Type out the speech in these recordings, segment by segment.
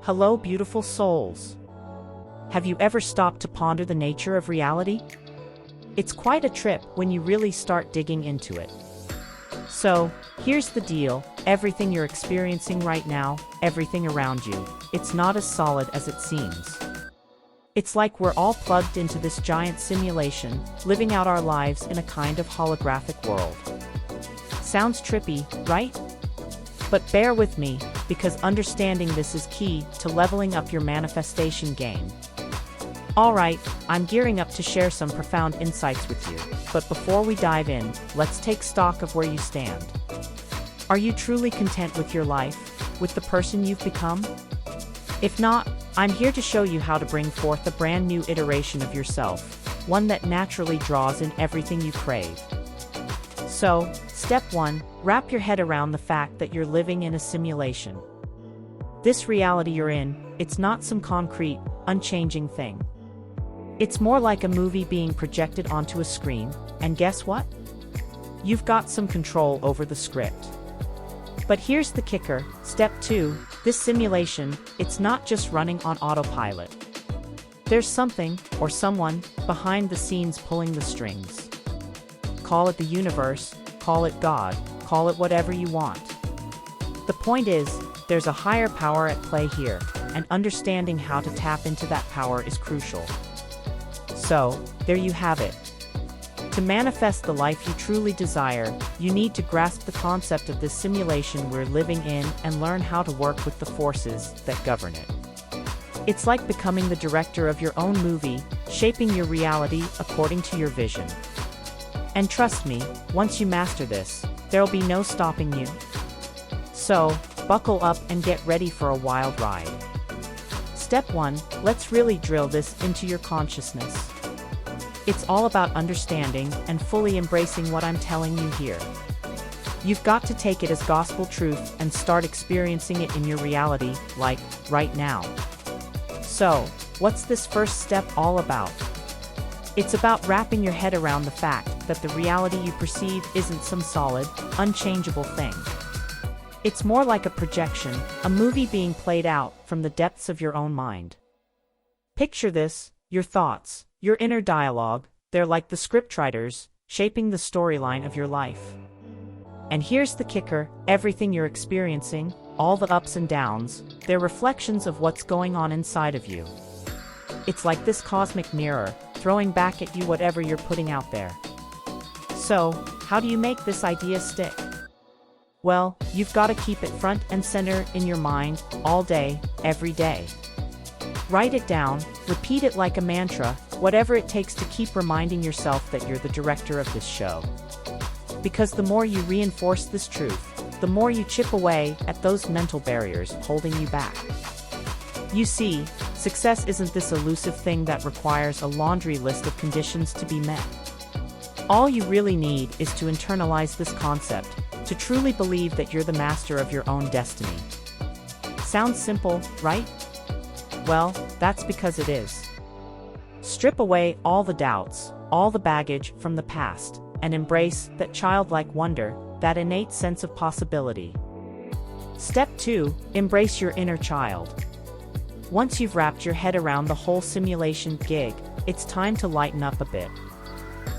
Hello, beautiful souls. Have you ever stopped to ponder the nature of reality? It's quite a trip when you really start digging into it. So, here's the deal, everything you're experiencing right now, everything around you, it's not as solid as it seems. It's like we're all plugged into this giant simulation, living out our lives in a kind of holographic world. Sounds trippy, right? But bear with me, because understanding this is key to leveling up your manifestation game. Alright, I'm gearing up to share some profound insights with you, but before we dive in, let's take stock of where you stand. Are you truly content with your life, with the person you've become? If not, I'm here to show you how to bring forth a brand new iteration of yourself, one that naturally draws in everything you crave. So, step 1, wrap your head around the fact that you're living in a simulation. This reality you're in, it's not some concrete, unchanging thing. It's more like a movie being projected onto a screen, and guess what? You've got some control over the script. But here's the kicker, step 2, this simulation, it's not just running on autopilot. There's something, or someone, behind the scenes pulling the strings. Call it the universe, call it God, call it whatever you want. The point is, there's a higher power at play here, and understanding how to tap into that power is crucial. So, there you have it. To manifest the life you truly desire, you need to grasp the concept of this simulation we're living in and learn how to work with the forces that govern it. It's like becoming the director of your own movie, shaping your reality according to your vision. And trust me, once you master this, there'll be no stopping you. So, buckle up and get ready for a wild ride. Step 1, let's really drill this into your consciousness. It's all about understanding and fully embracing what I'm telling you here. You've got to take it as gospel truth and start experiencing it in your reality, like, right now. So, what's this first step all about? It's about wrapping your head around the fact that the reality you perceive isn't some solid, unchangeable thing. It's more like a projection, a movie being played out from the depths of your own mind. Picture this, your thoughts, your inner dialogue, they're like the scriptwriters, shaping the storyline of your life. And here's the kicker, everything you're experiencing, all the ups and downs, they're reflections of what's going on inside of you. It's like this cosmic mirror, throwing back at you whatever you're putting out there. So, how do you make this idea stick? Well, you've got to keep it front and center in your mind, all day, every day. Write it down, repeat it like a mantra, whatever it takes to keep reminding yourself that you're the director of this show. Because the more you reinforce this truth, the more you chip away at those mental barriers holding you back. You see, success isn't this elusive thing that requires a laundry list of conditions to be met. All you really need is to internalize this concept, to truly believe that you're the master of your own destiny. Sounds simple, right? Well, that's because it is. Strip away all the doubts, all the baggage from the past, and embrace that childlike wonder, that innate sense of possibility. Step 2, embrace your inner child. Once you've wrapped your head around the whole simulation gig, it's time to lighten up a bit.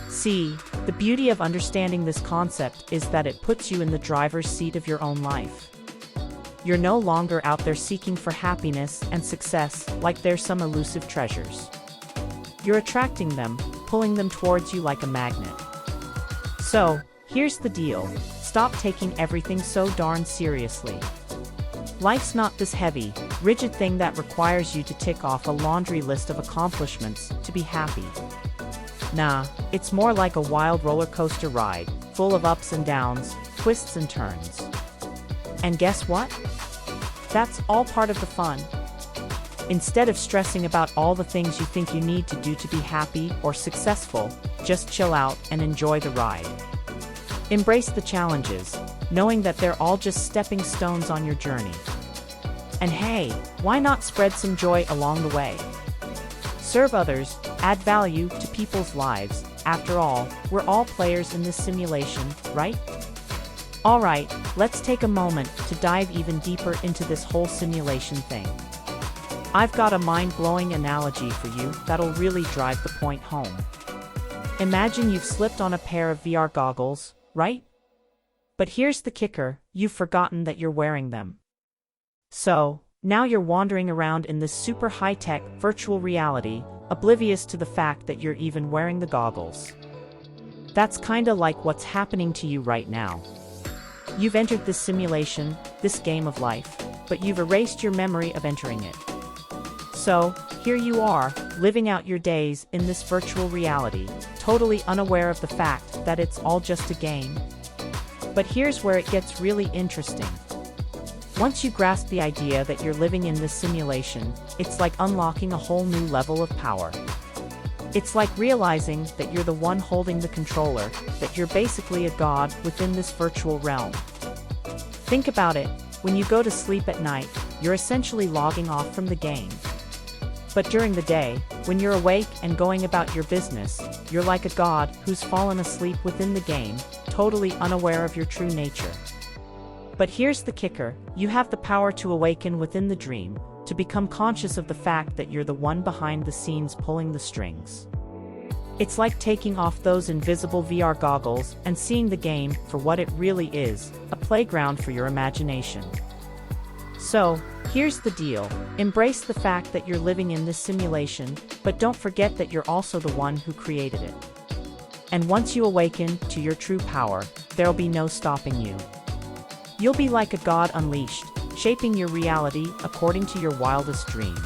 See, the beauty of understanding this concept is that it puts you in the driver's seat of your own life. You're no longer out there seeking for happiness and success like they're some elusive treasures. You're attracting them, pulling them towards you like a magnet. So, here's the deal, stop taking everything so darn seriously. Life's not this heavy, rigid thing that requires you to tick off a laundry list of accomplishments to be happy. Nah, it's more like a wild roller coaster ride, full of ups and downs, twists and turns. And guess what? That's all part of the fun. Instead of stressing about all the things you think you need to do to be happy or successful, just chill out and enjoy the ride. Embrace the challenges, knowing that they're all just stepping stones on your journey. And hey, why not spread some joy along the way? Serve others, add value to people's lives. After all, we're all players in this simulation, right? Alright, let's take a moment to dive even deeper into this whole simulation thing. I've got a mind-blowing analogy for you that'll really drive the point home. Imagine you've slipped on a pair of VR goggles, right? But here's the kicker, you've forgotten that you're wearing them. So, now you're wandering around in this super high-tech virtual reality, oblivious to the fact that you're even wearing the goggles. That's kinda like what's happening to you right now. You've entered this simulation, this game of life, but you've erased your memory of entering it. So, here you are, living out your days in this virtual reality, totally unaware of the fact that it's all just a game. But here's where it gets really interesting. Once you grasp the idea that you're living in this simulation, it's like unlocking a whole new level of power. It's like realizing that you're the one holding the controller, that you're basically a god within this virtual realm. Think about it, when you go to sleep at night, you're essentially logging off from the game. But during the day, when you're awake and going about your business, you're like a god who's fallen asleep within the game, totally unaware of your true nature. But here's the kicker, you have the power to awaken within the dream, to become conscious of the fact that you're the one behind the scenes pulling the strings. It's like taking off those invisible VR goggles and seeing the game for what it really is, a playground for your imagination. So, here's the deal, embrace the fact that you're living in this simulation, but don't forget that you're also the one who created it. And once you awaken to your true power, there'll be no stopping you. You'll be like a god unleashed, shaping your reality according to your wildest dreams.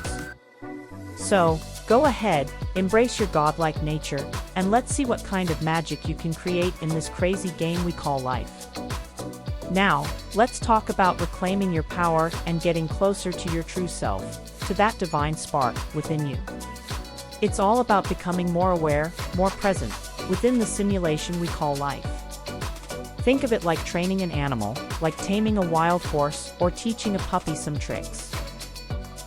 So, go ahead, embrace your godlike nature, and let's see what kind of magic you can create in this crazy game we call life. Now, let's talk about reclaiming your power and getting closer to your true self, to that divine spark within you. It's all about becoming more aware, more present, within the simulation we call life. Think of it like training an animal, like taming a wild horse or teaching a puppy some tricks.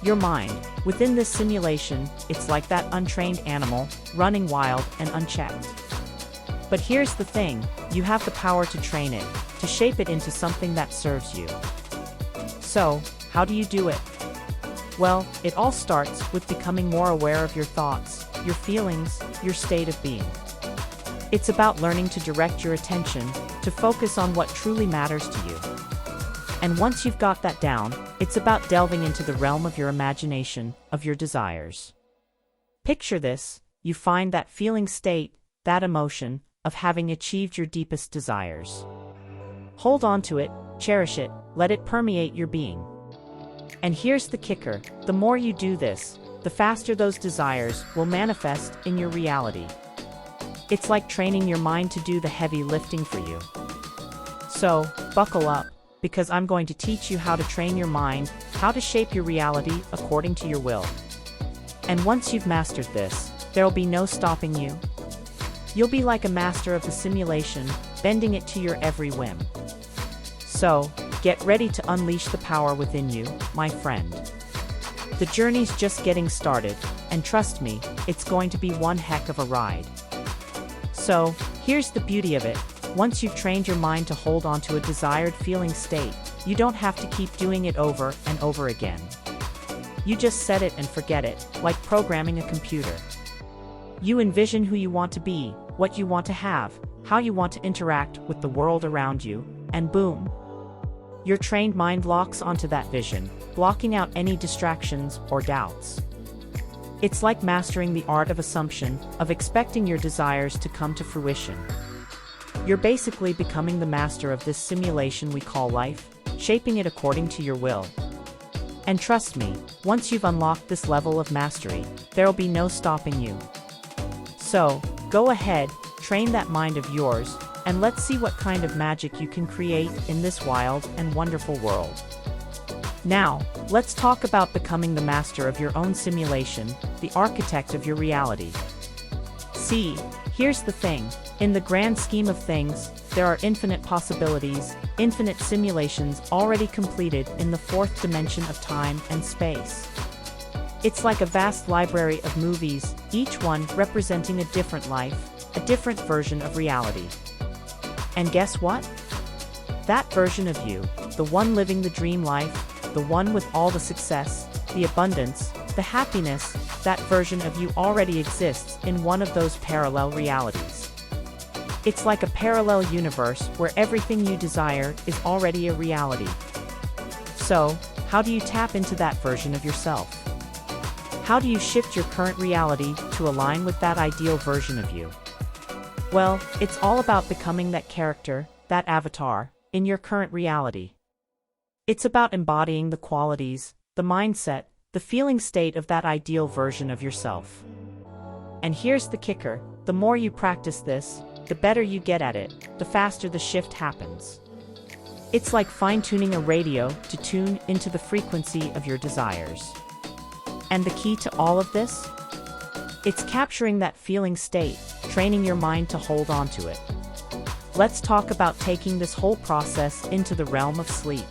Your mind, within this simulation, it's like that untrained animal, running wild and unchecked. But here's the thing, you have the power to train it, to shape it into something that serves you. So, how do you do it? Well, it all starts with becoming more aware of your thoughts, your feelings, your state of being. It's about learning to direct your attention, to focus on what truly matters to you. And once you've got that down, it's about delving into the realm of your imagination, of your desires. Picture this, you find that feeling state, that emotion, of having achieved your deepest desires. Hold on to it, cherish it, let it permeate your being. And here's the kicker, the more you do this, the faster those desires will manifest in your reality. It's like training your mind to do the heavy lifting for you. So, buckle up, because I'm going to teach you how to train your mind, how to shape your reality according to your will. And once you've mastered this, there'll be no stopping you. You'll be like a master of the simulation, bending it to your every whim. So, get ready to unleash the power within you, my friend. The journey's just getting started, and trust me, it's going to be one heck of a ride. So, here's the beauty of it. Once you've trained your mind to hold on to a desired feeling state, you don't have to keep doing it over and over again. You just set it and forget it, like programming a computer. You envision who you want to be, what you want to have, how you want to interact with the world around you, and boom. Your trained mind locks onto that vision, blocking out any distractions or doubts. It's like mastering the art of assumption, of expecting your desires to come to fruition. You're basically becoming the master of this simulation we call life, shaping it according to your will. And trust me, once you've unlocked this level of mastery, there'll be no stopping you. So, go ahead, train that mind of yours, and let's see what kind of magic you can create in this wild and wonderful world. Now, let's talk about becoming the master of your own simulation, the architect of your reality. See, here's the thing, in the grand scheme of things, there are infinite possibilities, infinite simulations already completed in the fourth dimension of time and space. It's like a vast library of movies, each one representing a different life, a different version of reality. And guess what? That version of you, the one living the dream life, the one with all the success, the abundance, the happiness, that version of you already exists in one of those parallel realities. It's like a parallel universe where everything you desire is already a reality. So, how do you tap into that version of yourself? How do you shift your current reality to align with that ideal version of you? Well, it's all about becoming that character, that avatar, in your current reality. It's about embodying the qualities, the mindset, the feeling state of that ideal version of yourself. And here's the kicker: the more you practice this, the better you get at it, the faster the shift happens. It's like fine-tuning a radio to tune into the frequency of your desires. And the key to all of this? It's capturing that feeling state, training your mind to hold on to it. Let's talk about taking this whole process into the realm of sleep.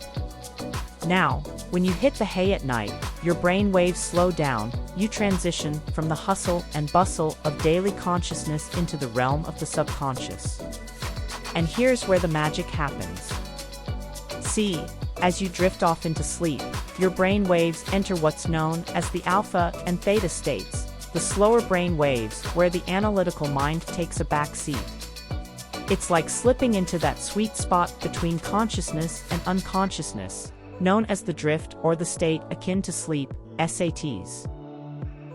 Now, when you hit the hay at night, your brain waves slow down, you transition from the hustle and bustle of daily consciousness into the realm of the subconscious. And here's where the magic happens. See, as you drift off into sleep, your brain waves enter what's known as the alpha and theta states, the slower brain waves where the analytical mind takes a back seat. It's like slipping into that sweet spot between consciousness and unconsciousness, known as the drift or the state akin to sleep, SATs.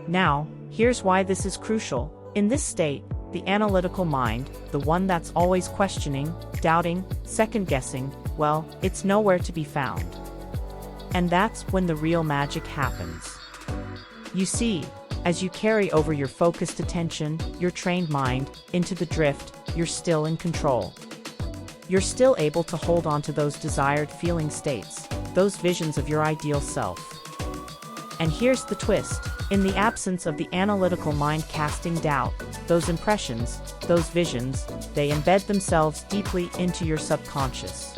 Now, here's why this is crucial. In this state, the analytical mind, the one that's always questioning, doubting, second-guessing, well, it's nowhere to be found. And that's when the real magic happens. You see, as you carry over your focused attention, your trained mind, into the drift, you're still in control. You're still able to hold on to those desired feeling states, those visions of your ideal self. And here's the twist: in the absence of the analytical mind casting doubt, those impressions, those visions, they embed themselves deeply into your subconscious.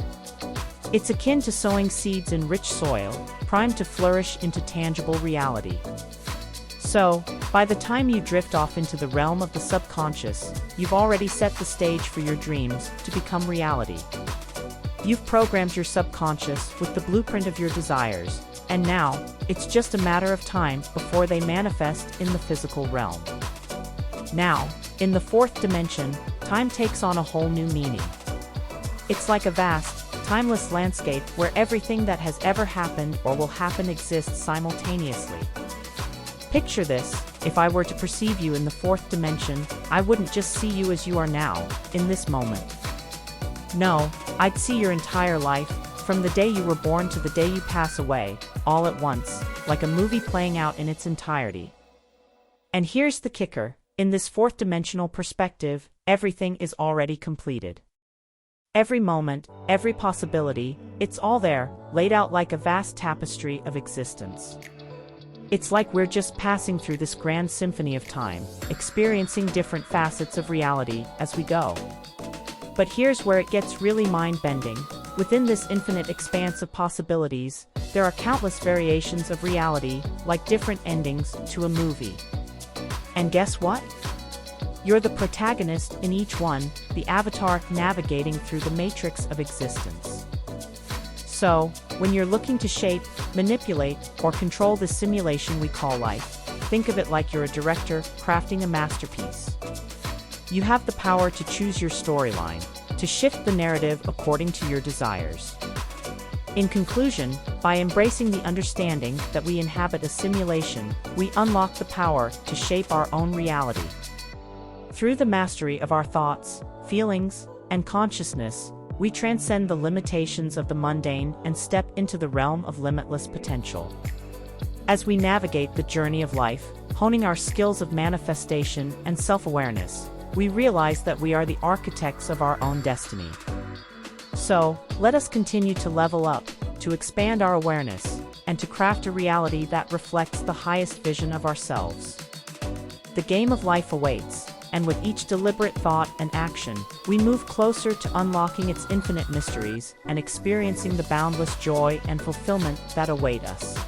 It's akin to sowing seeds in rich soil, primed to flourish into tangible reality. So, by the time you drift off into the realm of the subconscious, you've already set the stage for your dreams to become reality. You've programmed your subconscious with the blueprint of your desires, and now, it's just a matter of time before they manifest in the physical realm. Now, in the fourth dimension, time takes on a whole new meaning. It's like a vast, timeless landscape where everything that has ever happened or will happen exists simultaneously. Picture this: if I were to perceive you in the fourth dimension, I wouldn't just see you as you are now, in this moment. No, I'd see your entire life, from the day you were born to the day you pass away, all at once, like a movie playing out in its entirety. And here's the kicker: in this fourth dimensional perspective, everything is already completed. Every moment, every possibility, it's all there, laid out like a vast tapestry of existence. It's like we're just passing through this grand symphony of time, experiencing different facets of reality as we go. But here's where it gets really mind-bending. Within this infinite expanse of possibilities, there are countless variations of reality, like different endings to a movie. And guess what? You're the protagonist in each one, the avatar navigating through the matrix of existence. So, when you're looking to shape, manipulate, or control the simulation we call life, think of it like you're a director crafting a masterpiece. You have the power to choose your storyline, to shift the narrative according to your desires. In conclusion, by embracing the understanding that we inhabit a simulation, we unlock the power to shape our own reality. Through the mastery of our thoughts, feelings, and consciousness, we transcend the limitations of the mundane and step into the realm of limitless potential. As we navigate the journey of life, honing our skills of manifestation and self-awareness, we realize that we are the architects of our own destiny. So, let us continue to level up, to expand our awareness, and to craft a reality that reflects the highest vision of ourselves. The game of life awaits, and with each deliberate thought and action, we move closer to unlocking its infinite mysteries and experiencing the boundless joy and fulfillment that await us.